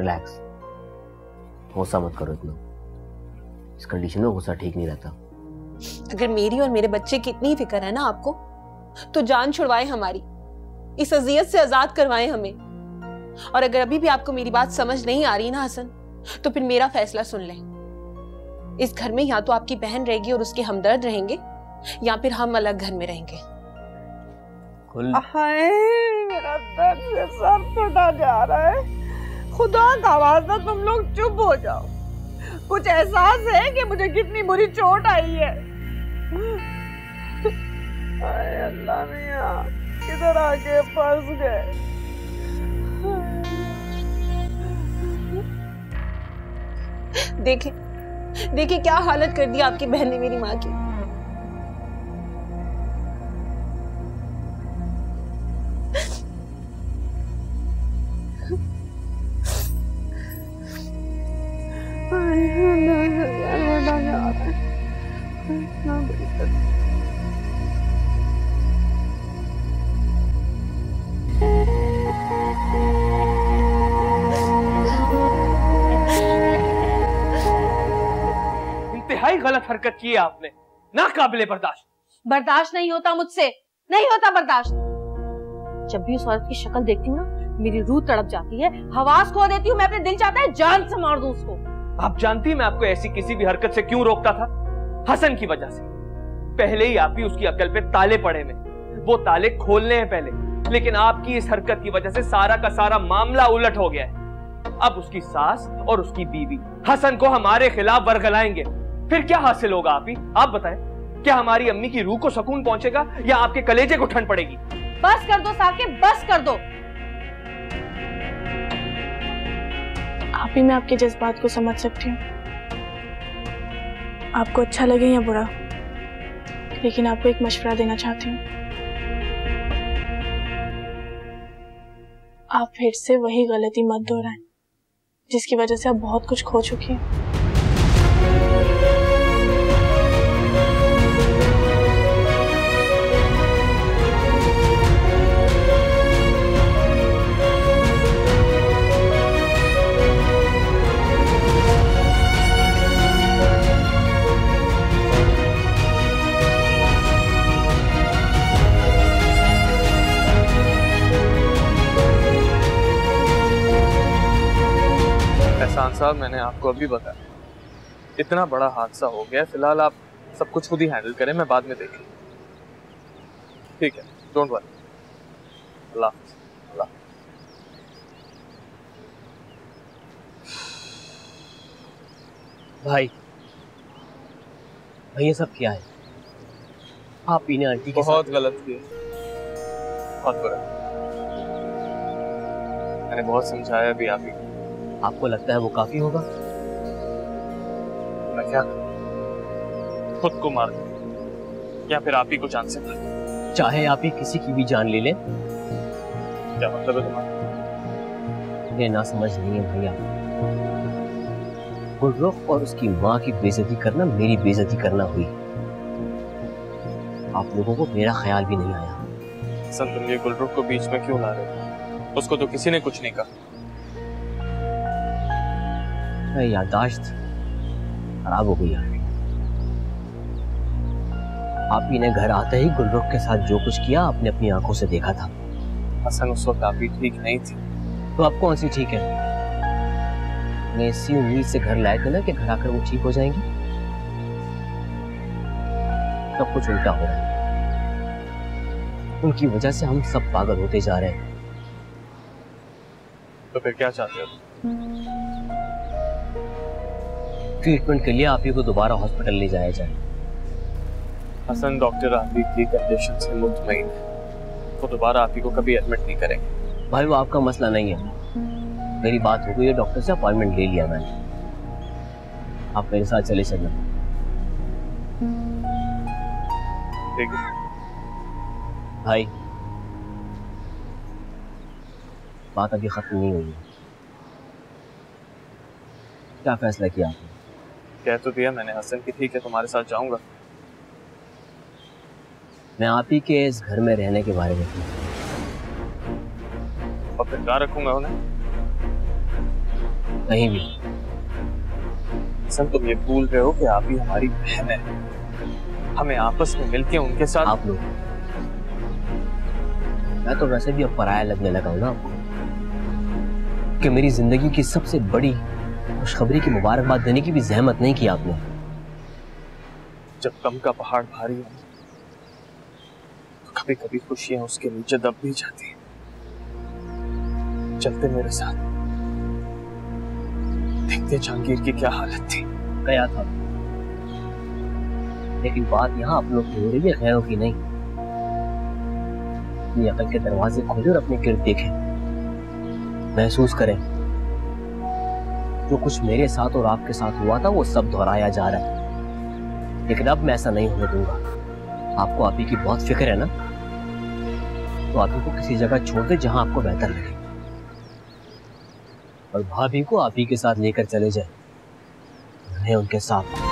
Relax, गुस्सा मत करो इतना। इस कंडीशन में गुस्सा ठीक नहीं रहता। अगर मेरी और मेरे बच्चे की इतनी फिक्र है ना आपको, तो जान छुड़वाए हमारी, इस अजियत से आजाद करवाए हमें। और अगर अभी भी आपको मेरी बात समझ नहीं आ रही ना हसन, तो फिर मेरा फैसला सुन लें। इस घर में या तो आपकी बहन रहेगी और उसके हमदर्द रहेंगे, या फिर हम अलग घर में रहेंगे। हाय, मेरा दर्द से सर फटा जा रहा है। खुदा का वास्ता तुम लोग चुप हो जाओ। कुछ एहसास है कि मुझे कितनी बुरी चोट आई है? हाय अल्लाह मियां, किधर आके फंस गए। देखे देखे क्या हालत कर दी आपकी बहन ने मेरी माँ की। इंतहाई गलत हरकत की है आपने, नाकाबिले बर्दाश्त। बर्दाश्त नहीं होता मुझसे, नहीं होता बर्दाश्त। जब भी उस औरत की शक्ल देखती हूँ ना, मेरी रूह तड़प जाती है, हवास खो देती हूँ मैं। अपने दिल चाहता है जान से मार दूं उसको। आप जानती मैं आपको ऐसी किसी भी हरकत से क्यों रोकता था? हसन की वजह से। पहले ही आप ही उसकी अकल पे ताले पड़े में, वो ताले खोलने हैं पहले। लेकिन आपकी इस हरकत की वजह से सारा का सारा मामला उलट हो गया है। अब उसकी सास और उसकी बीवी हसन को हमारे खिलाफ बरगलाएंगे, फिर क्या हासिल होगा? आप ही आप बताएं, क्या हमारी अम्मी की रूह को सुकून पहुंचेगा या आपके कलेजे को ठंड पड़ेगी? बस कर दो साकिब, बस कर दो। आप ही मैं आपके जज्बात को समझ सकती हूँ, आपको अच्छा लगे या बुरा, लेकिन आपको एक मशवरा देना चाहती हूँ। आप फिर से वही गलती मत दोहराएं जिसकी वजह से आप बहुत कुछ खो चुकी हैं। एहसान साहब, मैंने आपको अभी बताया, इतना बड़ा हादसा हो गया, फिलहाल आप सब कुछ खुद ही हैंडल करें, मैं बाद में देखूं। ठीक है, डोंट वरी। अल्लाह अल्लाह। भाई ये सब क्या है? आप ही ने आंटी के बहुत गलत किया, बहुत बुरा। मैंने बहुत समझाया भी आप ही। आपको लगता है वो काफी होगा? मैं क्या खुद को मार दूं या फिर आप ही को जान से मार? चाहे आप ही किसी की भी जान ले लें। क्या मतलब है तुम्हारा? ये ना समझ नहीं है भैया। गुलरुख और उसकी माँ की बेइज्जती करना मेरी बेइज्जती करना हुई। आप लोगों को मेरा ख्याल भी नहीं आया। सन, तुम ये गुलरुख को बीच में क्यों ला रहे हो? उसको तो किसी ने कुछ नहीं कहा। याददाश्त खराब हो गई आप ही ने घर आते ही गुलरुख के साथ जो कुछ किया आपने अपनी आंखों से देखा था। हसन, उस वक्त आप ही ठीक नहीं थी। तो अब कौन सी ठीक है? मैं इसी उम्मीद से घर लाए थे ना कि घर आकर वो ठीक हो जाएंगी। सब कुछ उल्टा हो रहा है। उनकी वजह से हम सब पागल होते जा रहे हैं। तो फिर क्या चाहते हो? ट्रीटमेंट के लिए आप ही को दोबारा हॉस्पिटल ले जाया जाए। हसन, डॉक्टर आप ही की कंडीशन से मुतमईन है, तो दोबारा आप ही को कभी एडमिट नहीं करेंगे। भाई वो आपका मसला नहीं है। मेरी बात हो गई है, डॉक्टर से अपॉइंटमेंट ले लिया मैंने। आप मेरे साथ चले चलना। ठीक है भाई, बात अभी खत्म नहीं हुई। क्या फैसला किया आपने? कह तो दिया मैंने हसन की, ठीक है तुम्हारे साथ जाऊंगा। मैं आप ही के इस घर में रहने के बारे में और फिर कहाँ रखूंगा उन्हें? कहीं भी। हसन, तुम ये भूल रहे हो कि आप ही हमारी बहन है। हमें आपस में मिलके उनके साथ। आप लोग, मैं तो वैसे भी अब पराया लगने लगा हूं ना आपको, कि मेरी जिंदगी की सबसे बड़ी खुशखबरी की मुबारकबाद देने की भी जहमत नहीं की आपने। जब गम का पहाड़ भारी हो तो कभी कभी खुशियां उसके नीचे दब भी जाती हैं। चलते मेरे साथ, देखते जहांगीर की क्या हालत थी। गया था, लेकिन बात यहाँ आप लोग की हो रही है, खैरों की नहीं। अपनी अकल के दरवाजे खोले और अपने गिर्द देखें, महसूस करें जो कुछ मेरे साथ और आपके साथ हुआ था वो सब दोहराया जा रहा है। लेकिन अब मैं ऐसा नहीं होने दूंगा। आपको आप ही की बहुत फिक्र है ना, तो आप ही को किसी जगह छोड़ दे जहां आपको बेहतर लगे, और भाभी को आप ही के साथ लेकर चले जाए, रहे उनके साथ।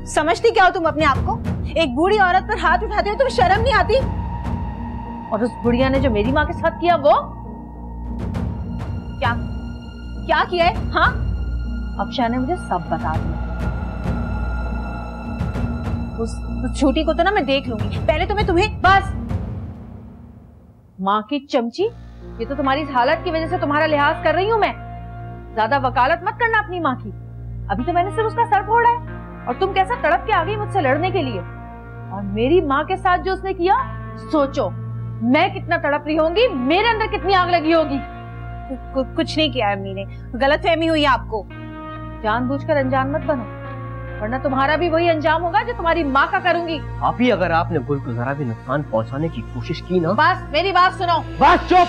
समझती क्या हो तुम अपने आप को? एक बूढ़ी औरत पर हाथ उठाते हो, तुम्हें शर्म नहीं आती? और उस बुढ़िया ने जो मेरी माँ के साथ किया वो क्या क्या किया है? हाँ, अक्षय ने मुझे सब बता दिया। उस छोटी को तो ना मैं देख लूंगी, पहले तो मैं तुम्हें। बस माँ की चमची, ये तो तुम्हारी इस हालत की वजह से तुम्हारा लिहाज कर रही हूं मैं। ज्यादा वकालत मत करना अपनी माँ की। अभी तो मैंने सिर्फ उसका सर फोड़ा है और तुम कैसा तड़प के आ गई मुझसे लड़ने के लिए। और मेरी माँ के साथ जो उसने किया, सोचो मैं कितना तड़प रही होंगी, मेरे अंदर कितनी आग लगी होगी। कुछ नहीं किया अम्मी ने, गलतफहमी हुई है आपको। जानबूझकर अनजान मत बनो, वरना तुम्हारा भी वही अंजाम होगा जो तुम्हारी माँ का करूंगी। आप ही अगर आपने गुल को जरा भी नुकसान पहुंचाने की कोशिश की ना। बस मेरी बात सुनो। बस चुप।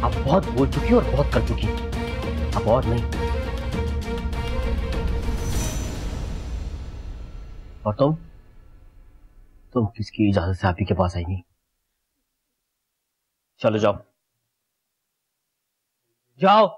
आप बहुत बोल चुकी और बहुत कर चुकी, अब और नहीं। और तुम किसकी इजाजत से आप ही के पास आई नहीं? चलो जाओ जाओ।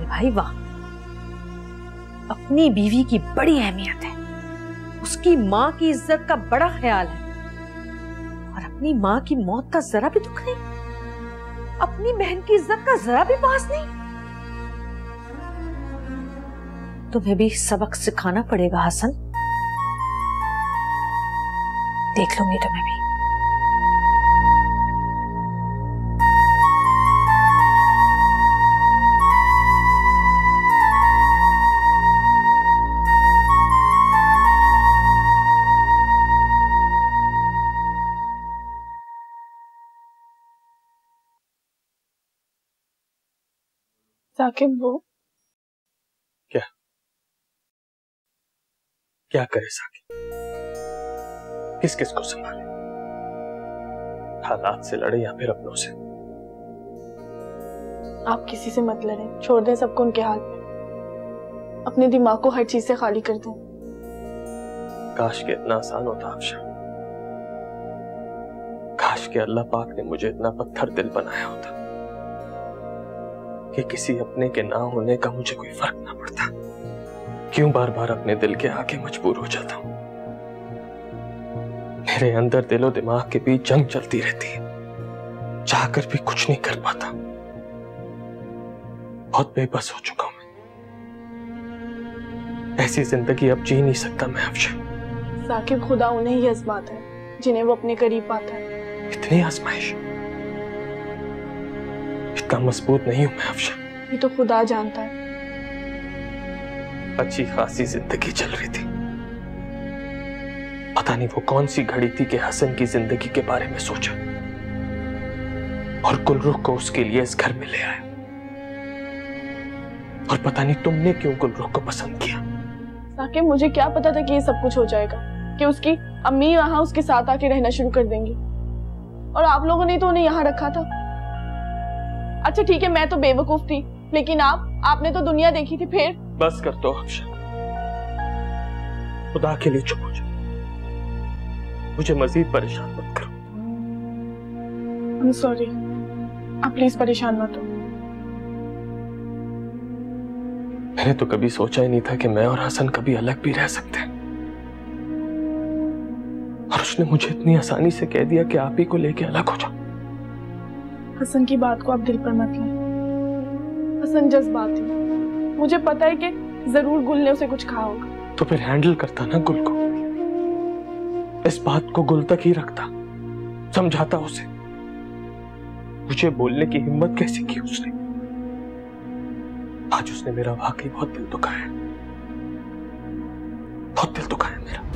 भाई वाह, अपनी बीवी की बड़ी अहमियत है, उसकी माँ की इज्जत का बड़ा ख्याल है, और अपनी माँ की मौत का जरा भी दुख नहीं, अपनी बहन की इज्जत का जरा भी पास नहीं। तुम्हें भी सबक सिखाना पड़ेगा हसन, देख लूंगी तुम्हें भी। साकिब वो क्या करे साकिब, किस किस को संभाले, हालात से लड़े या फिर अपनों से। आप किसी से मत लड़ें, छोड़ दें सबको उनके हाल में, अपने दिमाग को हर चीज से खाली कर दें। काश के इतना आसान होता अफशा, काश के अल्लाह पाक ने मुझे इतना पत्थर दिल बनाया होता कि किसी अपने के ना होने का मुझे कोई फर्क ना पड़ता। क्यों बार बार अपने दिल के आगे मजबूर हो जाता हूं। मेरे अंदर दिलो दिमाग के बीच जंग चलती रहती है, चाहकर भी कुछ नहीं कर पाता। बहुत बेबस हो चुका हूं मैं, ऐसी जिंदगी अब जी नहीं सकता मैं अफशा। साकिब खुदा उन्हें ही आजमाता है जिन्हें वो अपने करीब पाता है। इतनी आजमाइश, इतना मजबूत नहीं हूं मैं अफशा। ये तो खुदा जानता है। अच्छी खासी जिंदगी चल रही थी, पता नहीं वो कौन सी घड़ी थी कि हसन की जिंदगी के बारे में सोचा और गुलरुख को उसके लिए इस घर में ले आया। और पता नहीं तुमने क्यों गुलरुख को पसंद किया। साकिब मुझे क्या पता था कि ये सब कुछ हो जाएगा, कि उसकी अम्मी वहां उसके साथ आके रहना शुरू कर देंगी, और आप लोगों ने तो उन्हें यहाँ रखा था। अच्छा ठीक है, मैं तो बेवकूफ थी, लेकिन आपने तो दुनिया देखी थी। फिर बस कर दो अफशा, खुदा के लिए चुप हो जाओ, मुझे मजीद परेशान मत करो। I'm sorry, आप प्लीज परेशान मत हो। मैंने तो कभी सोचा ही नहीं था कि मैं और हसन कभी अलग भी रह सकते हैं, और उसने मुझे इतनी आसानी से कह दिया कि आप ही को लेके अलग हो जाओ। हसन की बात को आप दिल पर मत लें, हसन जज्बाती, मुझे पता है कि जरूर गुल ने उसे कुछ कहा होगा। तो फिर हैंडल करता ना गुल को, इस बात को गुल तक ही रखता, समझाता उसे। मुझे बोलने की हिम्मत कैसे की उसने। आज उसने मेरा वाकई बहुत दिल दुखाया है, बहुत दिल दुखाया है मेरा।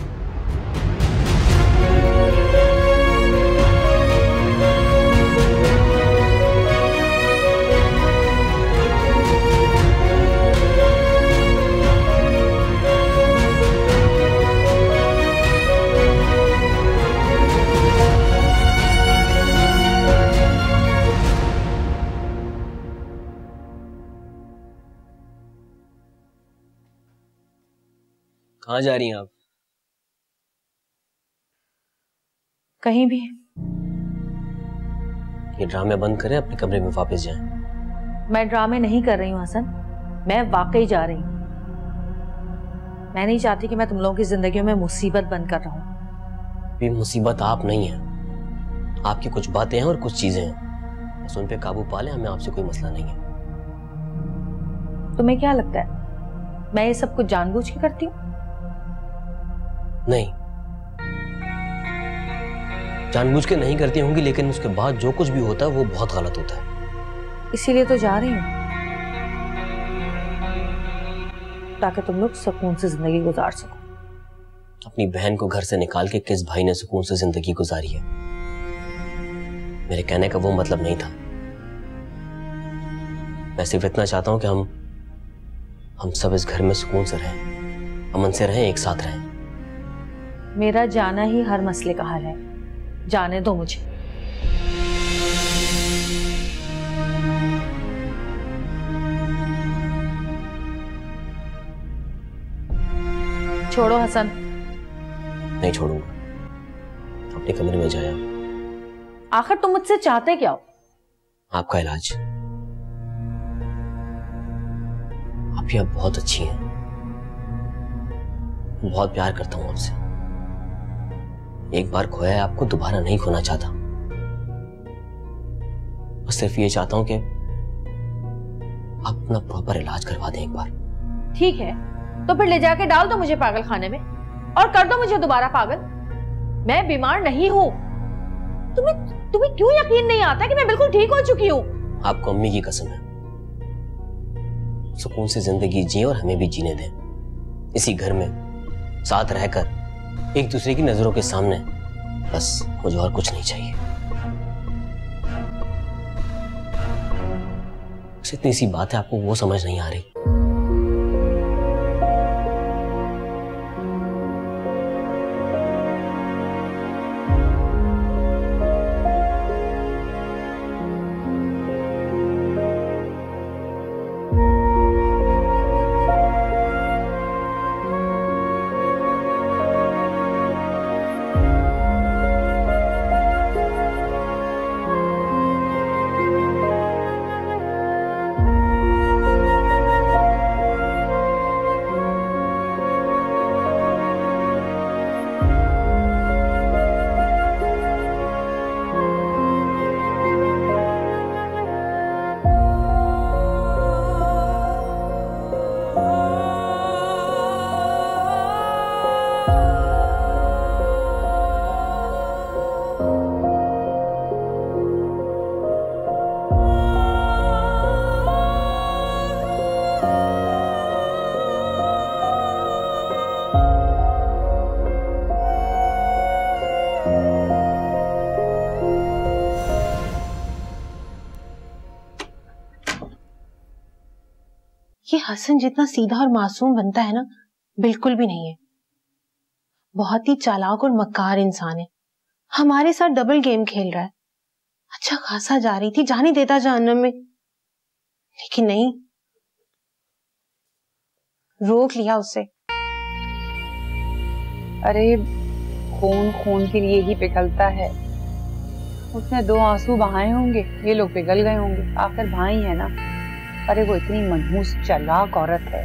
कहाँ जा रही हैं आप? कहीं भी। ये ड्रामे बंद करें, अपने कमरे में वापस जाएं। मैं ड्रामे नहीं कर रही हूँ हसन, मैं वाकई जा रही हूँ। मैं नहीं चाहती कि मैं तुम लोगों की जिंदगियों में मुसीबत बन कर रहूं। ये मुसीबत आप नहीं है, आपकी कुछ बातें हैं और कुछ चीजें हैं, बस उन पे काबू पा लें, हमें आपसे कोई मसला नहीं है। तुम्हें क्या लगता है मैं ये सब कुछ जानबूझ के करती हूँ? नहीं, जानबूझ के नहीं करती होंगी, लेकिन उसके बाद जो कुछ भी होता है वो बहुत गलत होता है। इसीलिए तो जा रही हूँ, ताकि तुम लोग सुकून से जिंदगी गुजार सको। अपनी बहन को घर से निकाल के किस भाई ने सुकून से जिंदगी गुजारी है? मेरे कहने का वो मतलब नहीं था। मैं सिर्फ इतना चाहता हूं कि हम सब इस घर में सुकून से रहें, अमन से रहें, एक साथ रहें। मेरा जाना ही हर मसले का हल है, जाने दो मुझे। छोड़ो हसन। नहीं छोड़ूंगा, अपने कमरे में जाया। आखिर तुम मुझसे चाहते क्या हो? आपका इलाज। अभी आप बहुत अच्छी हैं, बहुत प्यार करता हूं आपसे। एक बार खोया है आपको दोबारा नहीं खोना चाहता। बस सिर्फ ये चाहता हूं कि आप अपना प्रॉपर इलाज करवा दें एक बार। ठीक है, तो फिर ले जाके डाल दो मुझे पागल खाने में और कर दो मुझे दोबारा पागल। मैं बीमार नहीं हूं। तुम्हें क्यों यकीन नहीं आता कि मैं बिल्कुल ठीक हो चुकी हूं? आपको अम्मी की कसम है, सुकून से जिंदगी जिए और हमें भी जीने दें इसी घर में, साथ रहकर एक दूसरे की नजरों के सामने। बस मुझे और कुछ नहीं चाहिए। बस इतनी सी बात है, आपको वो समझ नहीं आ रही। ये हसन जितना सीधा और मासूम बनता है ना, बिल्कुल भी नहीं है। बहुत ही चालाक और मक्कार इंसान है। हमारे साथ डबल गेम खेल रहा है। अच्छा खासा जा रही थी, जाने देता जहन्नम में, लेकिन नहीं, रोक लिया उसे। अरे खून खून के लिए ही पिघलता है। उसने 2 आंसू बहाए होंगे, ये लोग पिघल गए होंगे। आखिर भाई है ना। अरे वो इतनी मनहूस चालाक औरत है,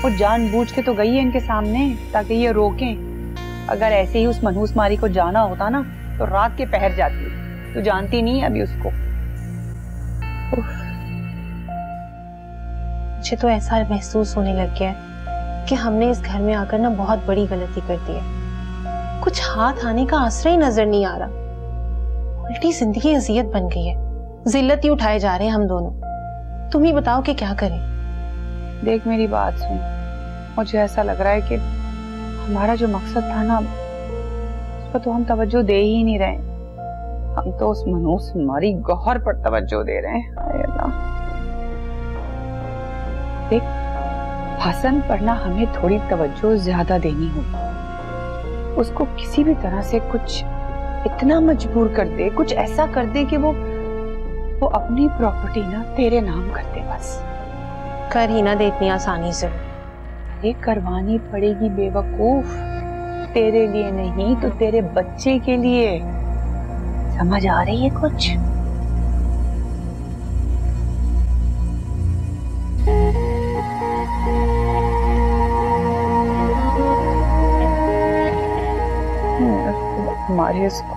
वो जानबूझ के तो गई है इनके सामने ताकि ये रोकें। अगर ऐसे ही उस मनहूस मारी को जाना होता ना तो रात के पहर जाती। तू जानती नहीं अभी उसको। मुझे तो ऐसा महसूस होने लग गया है कि हमने इस घर में आकर ना बहुत बड़ी गलती कर दी है। कुछ हाथ आने का आसरा ही नजर नहीं आ रहा। उल्टी जिंदगी अजियत बन गई है। जिल्लत ही उठाए जा रहे हैं हम दोनों। तुम ही बताओ कि क्या करें। देख मेरी बात सुन, मुझे ऐसा लग रहा है कि हमारा जो मकसद था ना उस पर तो हम तवज्जो दे ही नहीं रहे। हम तो उस मनहूस मारी गौहर पर तवज्जो दे रहे हैं। हाय अल्लाह। देख हसन पर ना हमें थोड़ी तवज्जो ज्यादा देनी होगी। उसको किसी भी तरह से कुछ इतना मजबूर कर दे, कुछ ऐसा कर दे कि वो अपनी प्रॉपर्टी ना तेरे नाम कर दे। बस कर ही ना दे इतनी आसानी से। ये करवानी पड़ेगी बेवकूफ, तेरे लिए नहीं तो तेरे बच्चे के लिए। समझ आ रही है कुछ? मारे इसको।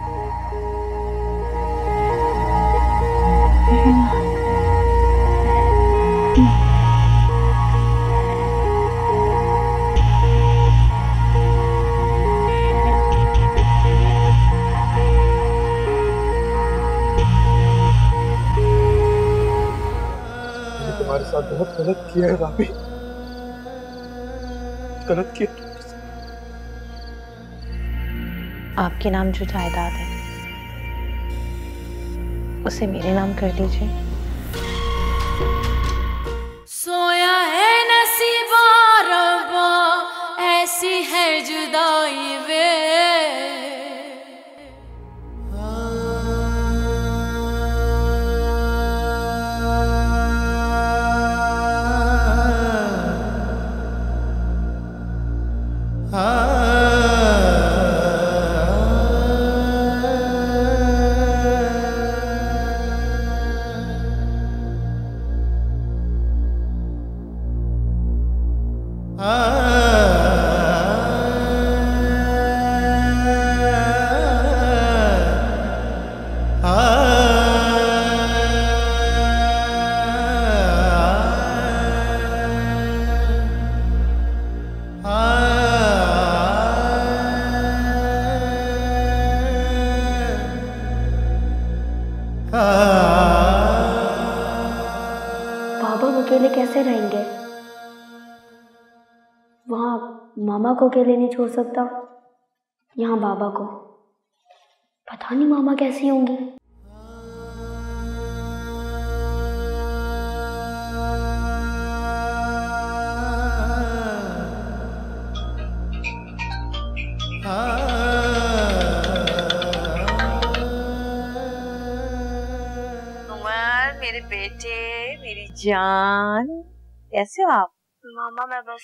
तुम्हारे साथ बहुत गलत किया है भाभी, गलत किया। आपके नाम जो जायदाद है उसे मेरे नाम कर दीजिए। सोया है नसीबा रब्बा, ऐसी है जुदाई वे। अकेले कैसे रहेंगे? वहाँ मामा को अकेले नहीं छोड़ सकता, यहाँ बाबा को। पता नहीं मामा कैसी होंगी। उमर, मेरे बेटे, मेरी जान, कैसे हो आप? मामा मैं बस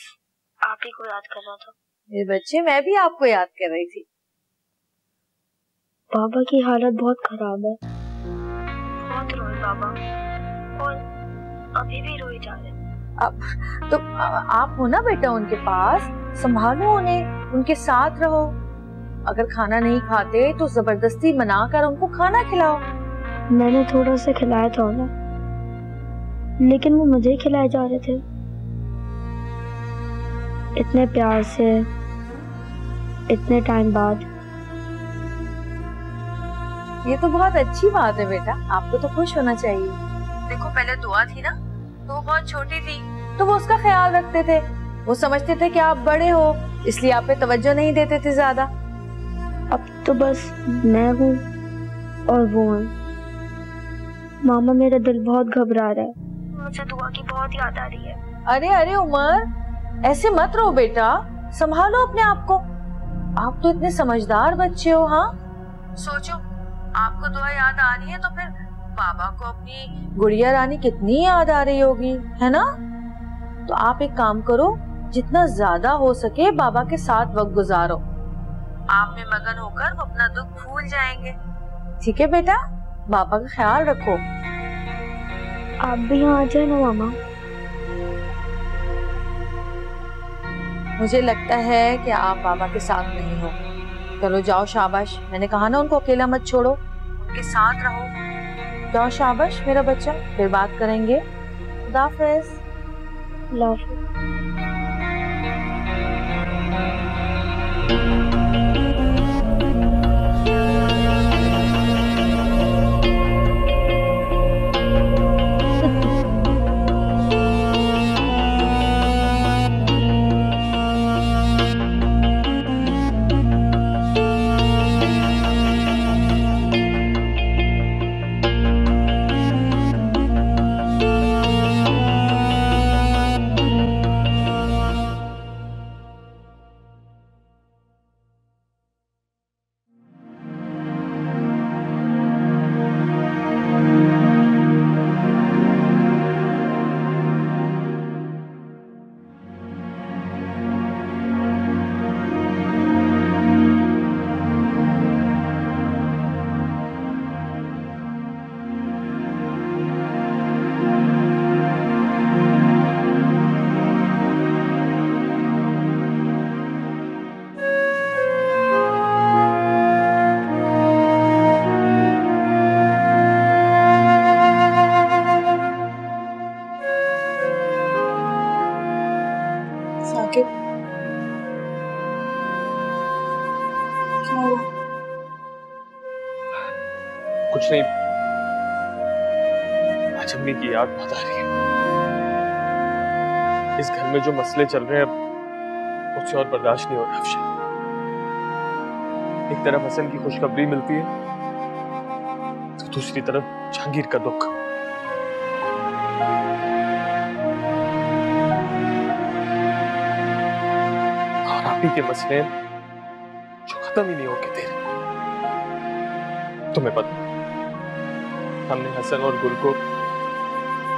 आप ही को याद कर रहा था। मेरे बच्चे, मैं भी आपको याद कर रही थी। बाबा की हालत बहुत खराब है, बहुत रोए बाबा, और अभी भी रोए जा रहे। अब तो आप हो ना बेटा उनके पास, संभालो उन्हें, उनके साथ रहो। अगर खाना नहीं खाते तो जबरदस्ती मनाकर उनको खाना खिलाओ। मैंने थोड़ा सा खिलाया था ना, लेकिन वो मुझे ही खिलाए जा रहे थे, इतने प्यार से, इतने टाइम बाद। ये तो बहुत अच्छी बात है बेटा, आपको तो खुश होना चाहिए। देखो पहले दुआ थी ना, तो वो बहुत छोटी थी तो वो उसका ख्याल रखते थे, वो समझते थे कि आप बड़े हो इसलिए आप पे तवज्जो नहीं देते थे ज्यादा। अब तो बस मैं हूँ और वो है। मामा मेरा दिल बहुत घबरा रहा है, मुझे दुआ की बहुत याद आ रही है। अरे अरे उमर, ऐसे मत रहो बेटा, संभालो अपने आप को। आप तो इतने समझदार बच्चे हो। हाँ सोचो, आपको दुआ याद आ रही है तो फिर बाबा को अपनी गुड़िया रानी कितनी याद आ रही होगी, है ना? तो आप एक काम करो, जितना ज्यादा हो सके बाबा के साथ वक्त गुजारो। आप में मगन होकर वो अपना दुख भूल जाएंगे। ठीक है बेटा, बाबा का ख्याल रखो। आप भी यहाँ आ जाए ना मामा। मुझे लगता है कि आप बाबा के साथ नहीं हो। चलो जाओ, शाबाश। मैंने कहा ना उनको अकेला मत छोड़ो, उनके साथ रहो। जाओ शाबाश मेरा बच्चा, फिर बात करेंगे। खुदा हाफिज़। कुछ नहीं, आज अम्मी की याद बहुत आ रही है। इस घर में जो मसले चल रहे हैं मुझसे और बर्दाश्त नहीं हो रहा अफशा। एक तरफ हसन की खुशखबरी मिलती है तो दूसरी तरफ जहांगीर का दुख। और आप ही के मसले जो खत्म ही नहीं होके दे रहे। तुम्हें पता, हमने हसन और गुल को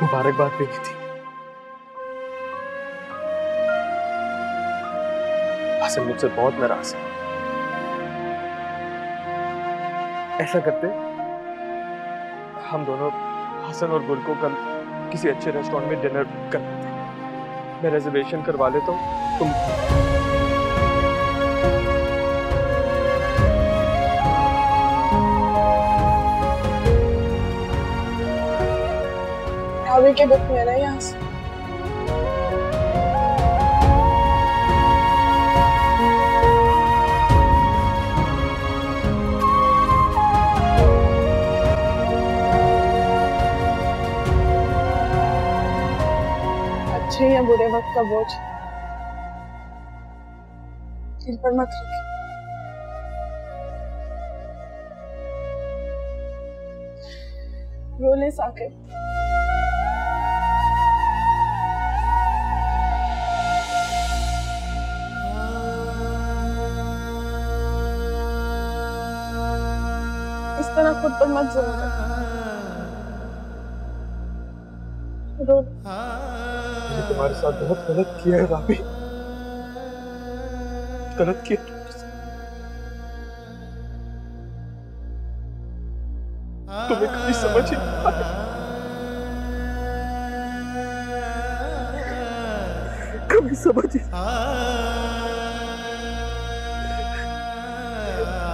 मुबारकबाद भी की थी। हसन मुझसे बहुत नाराज है। ऐसा करते, हम दोनों हसन और गुल को कल किसी अच्छे रेस्टोरेंट में डिनर कर लेते। मैं रिजर्वेशन करवा लेता हूँ, तुम भाभी के दुख में ना यहाँ से। मुझे ये बुरे वक्त का बोझ दिल पर मत रखिए। रोले साकिब, इस तरह खुद पर मत जुल्म कर। रो। मैंने तुम्हारे साथ बहुत गलत किया है राबी, गलत किया। तुम्हें कभी समझ ही नहीं आया, कभी समझ ही।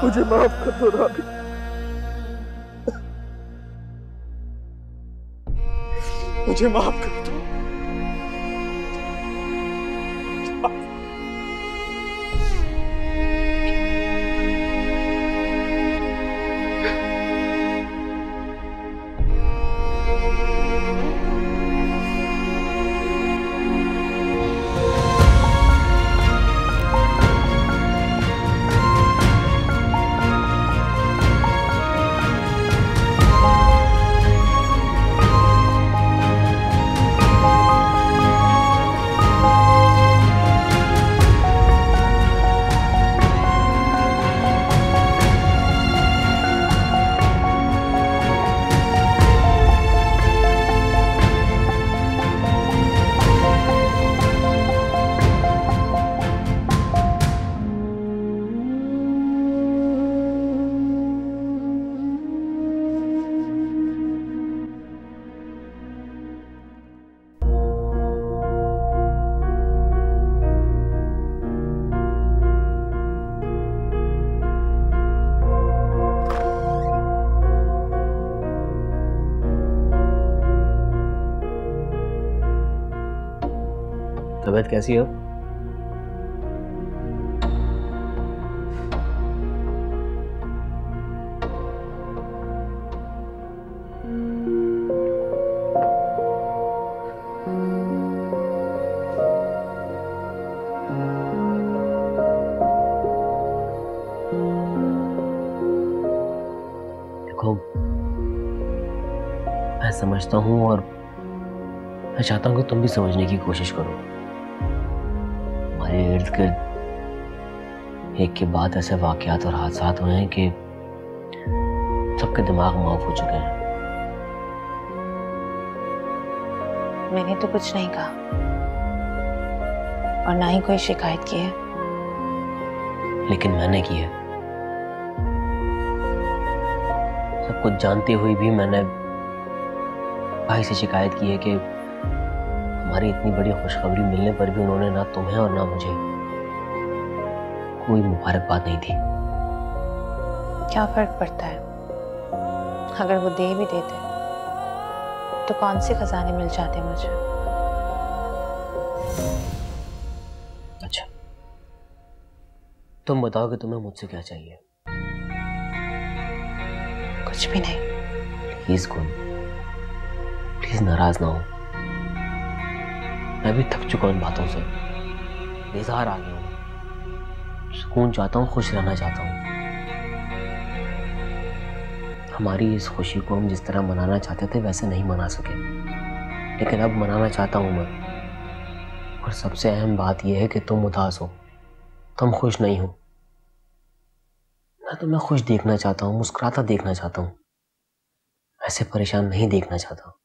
मुझे माफ कर दो राबी, मुझे माफ कर दो। तबीयत कैसी हो? देखो, मैं समझता हूँ और मैं चाहता हूँ कि तुम भी समझने की कोशिश करो। हमारे इर्द गिर्द एक के बाद ऐसे वाकयात और हादसात हुए हैं कि सबके दिमाग माफ हो चुके हैं। मैंने तो कुछ नहीं कहा और ना ही कोई शिकायत की है। लेकिन मैंने की है। सब कुछ जानते हुए भी मैंने भाई से शिकायत की है कि हमारी इतनी बड़ी खुशखबरी मिलने पर भी उन्होंने ना तुम्हें और ना मुझे कोई मुबारकबाद नहीं दी। क्या फर्क पड़ता है, अगर वो दे भी देते तो कौन से खजाने मिल जाते मुझे। अच्छा, तुम बताओ कि तुम्हें मुझसे क्या चाहिए? कुछ भी नहीं। प्लीज गुल, प्लीज नाराज ना हो। मैं भी थक चुका हूं इन बातों से, बेजार आ गया हूं। सुकून चाहता हूं, खुश रहना चाहता हूं। हमारी इस खुशी को हम जिस तरह मनाना चाहते थे वैसे नहीं मना सके, लेकिन अब मनाना चाहता हूं मैं। और सबसे अहम बात यह है कि तुम उदास हो, तुम खुश नहीं हो। मैं तुम्हें खुश देखना चाहता हूं, मुस्कुराता देखना चाहता हूं, ऐसे परेशान नहीं देखना चाहता।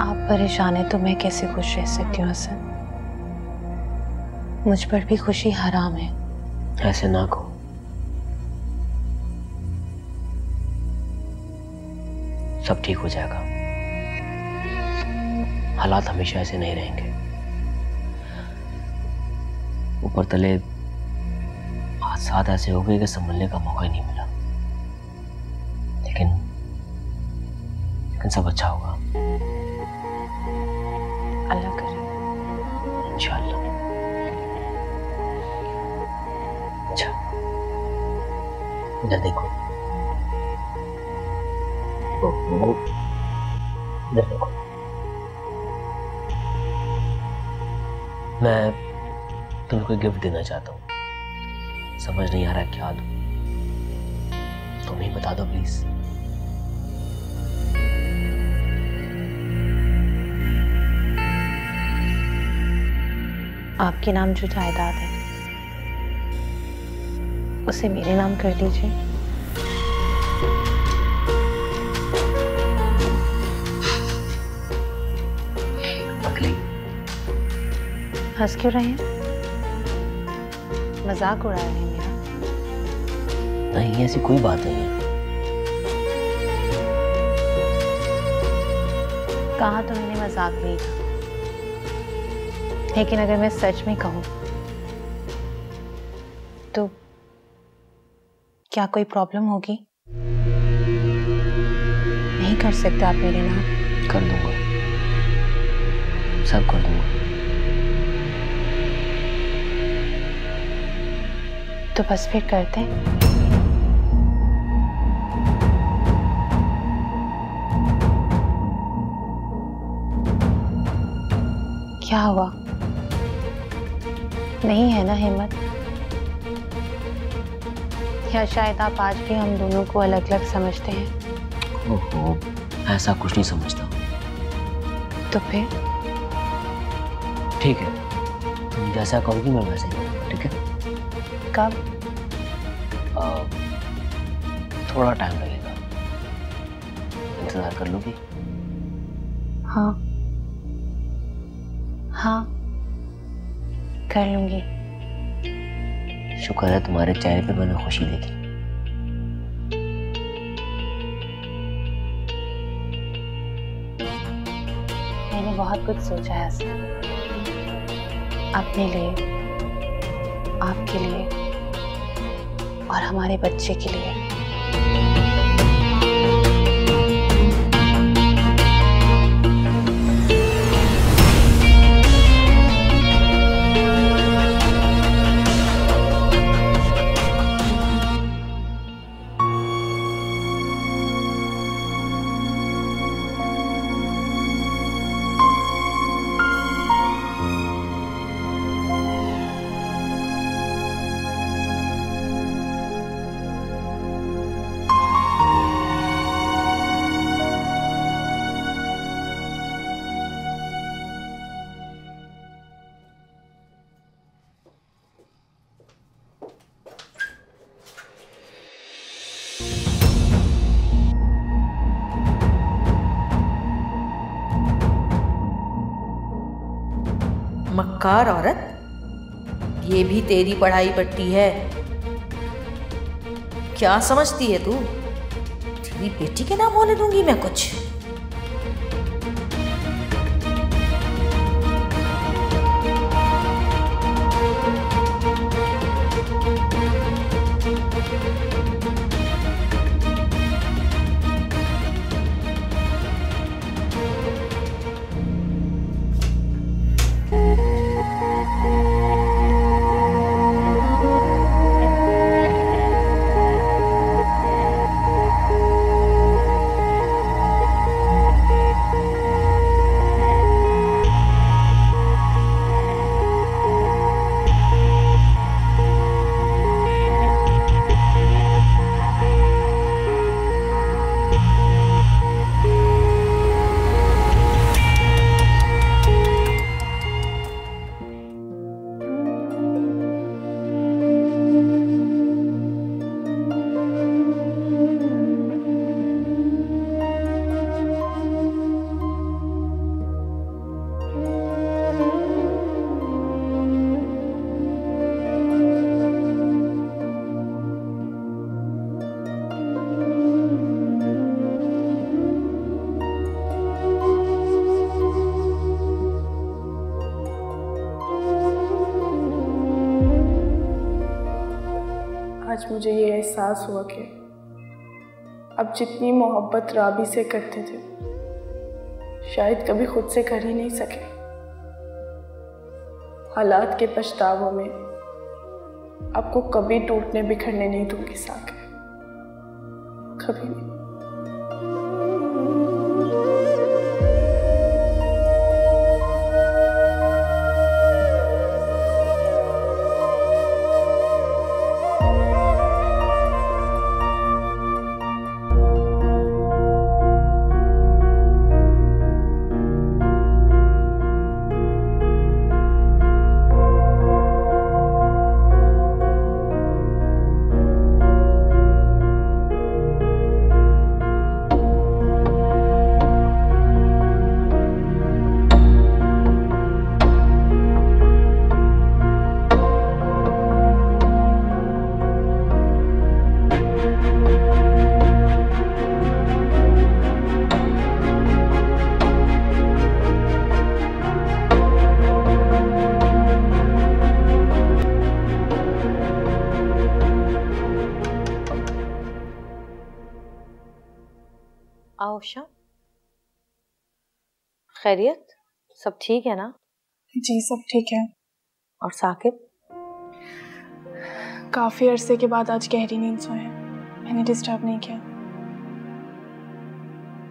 आप परेशान हैं तो मैं कैसे खुश रह सकती हूँ हसन? मुझ पर भी खुशी हराम है। ऐसे ना कहो। सब ठीक हो जाएगा। हालात हमेशा ऐसे नहीं रहेंगे। ऊपर तले हादसात ऐसे हो गए कि संभलने का मौका ही नहीं मिला। लेकिन सब अच्छा होगा। अल्लाह करे। इंशाअल्लाह। अच्छा, इधर देखो। देखो, मैं तुम्हें कोई गिफ्ट देना चाहता हूँ, समझ नहीं आ रहा क्या दूँ, तुम ही बता दो प्लीज। आपके नाम जो जायदाद है उसे मेरे नाम कर दीजिए। हंस क्यों रहे हैं? मजाक उड़ा रहे हैं मेरा? नहीं, ऐसी कोई बात नहीं है। कहा तो मैंने मजाक नहीं था, लेकिन अगर मैं सच में कहूं तो क्या कोई प्रॉब्लम होगी? नहीं कर सकते आप मेरे नाम? कर दूंगा, सब कर दूंगा। तो बस फिर करते हैं। क्या हुआ? नहीं है ना हिम्मत? या शायद आप आज भी हम दोनों को अलग अलग समझते हैं? ओहो, ऐसा कुछ नहीं समझता। तो फिर? ठीक है, तुम जैसा कहोगी मैं वैसे ही करूंगा, ठीक है? कब? थोड़ा टाइम लगेगा, इंतजार कर लोगी? हाँ हाँ, कर लूंगी। शुक्र है तुम्हारे चेहरे पे मैंने खुशी देखी। मैंने बहुत कुछ सोचा है अपने लिए, आपके लिए और हमारे बच्चे के लिए। मक्कार औरत, ये भी तेरी पढ़ाई पट्टी है। क्या समझती है तू? तेरी बेटी के नाम होने दूंगी मैं कुछ? आज मुझे ये एहसास हुआ कि अब जितनी मोहब्बत राबी से करते थे शायद कभी खुद से कर ही नहीं सके। हालात के पछतावों में आपको कभी टूटने बिखरने नहीं दूंगी साके, कभी नहीं। आओ उषा, खैरियत? सब ठीक है ना? जी सब ठीक है। और साकिब? काफी अरसे के बाद आज गहरी नींद सोए हैं, मैंने डिस्टर्ब नहीं किया।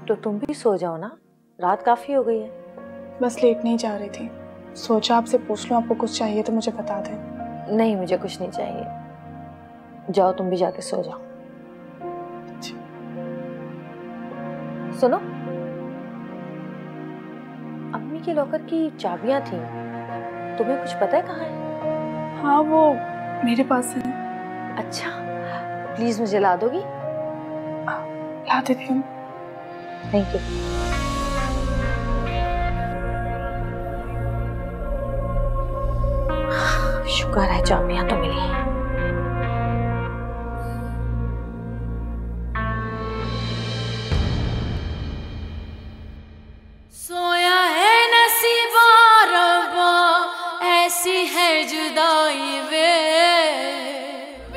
तो तुम भी सो जाओ ना, रात काफी हो गई है। बस लेट नहीं जा रही थी, सोचा आपसे पूछ लूं, आपको कुछ चाहिए तो मुझे बता दें। नहीं, मुझे कुछ नहीं चाहिए, जाओ तुम भी जाके सो जाओ। सुनो, अम्मी के लॉकर की चाबियां थी, तुम्हें कुछ पता है कहाँ है? हाँ वो मेरे पास है। अच्छा, प्लीज मुझे ला दोगी? ला देती हूँ। Thank you. शुक्र है चाबियां तो मिली।